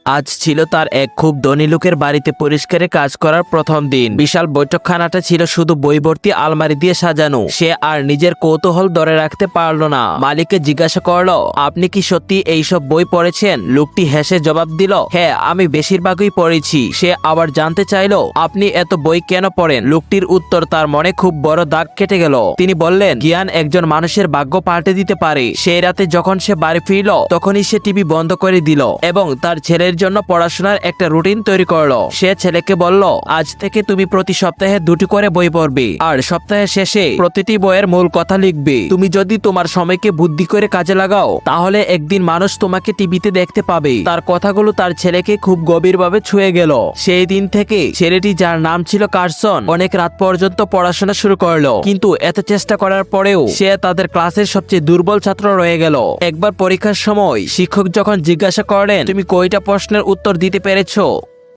আজ ছিল তার এক খুব ধনী লোকের বাড়িতে পরিষ্কারের কাজ করার প্রথম দিন। বিশাল বৈঠকখানাটা ছিল শুধু বই ভর্তি আলমারি দিয়ে সাজানো। সে আর নিজের কৌতূহল ধরে রাখতে পারলো না। মালিককে জিজ্ঞাসা করলো, আপনি কি সত্যি এইসব বই পড়েছেন? লোকটি হেসে জবাব দিল, হ্যাঁ, আমি বেশিরভাগই পড়েছি। সে আবার জানতে চাইলো, আপনি এত বই কেন পড়েন? লোকটির উত্তর তার মনে খুব বড় দাগ কেটে গেল। তিনি বললেন, জ্ঞান একজন মানুষের ভাগ্য পাল্টে দিতে পারে। সেই রাতে যখন সে বাড়ি ফিরল, তখনই সে টিভি বন্ধ করে দিল এবং তার ছেলের জন্য পড়াশোনার একটা রুটিন তৈরি করলো। সে ছেলেকে বলল, আজ থেকে তুমি প্রতি সপ্তাহে 2টি করে বই পড়বে আর সপ্তাহের শেষে প্রতিটি বইয়ের মূল কথা লিখবে। তুমি যদি তোমার সময়কে বুদ্ধি করে কাজে লাগাও, তাহলে একদিন মানুষ তোমাকে টিভিতে দেখতে পাবে। তার কথাগুলো তার ছেলেকে খুব গভীরভাবে ছুঁয়ে গেল। সেই দিন থেকে ছেলেটি, যার নাম ছিল কার্সন, অনেক রাত পর্যন্ত পড়াশোনা শুরু করলো। কিন্তু এত চেষ্টা করার পরেও সে তাদের ক্লাসের সবচেয়ে দুর্বল ছাত্র রয়ে গেল। একবার পরীক্ষার সময় শিক্ষক যখন জিজ্ঞাসা করলেন, তুমি কয়টা প্রশ্নের উত্তর দিতে পেরেছো?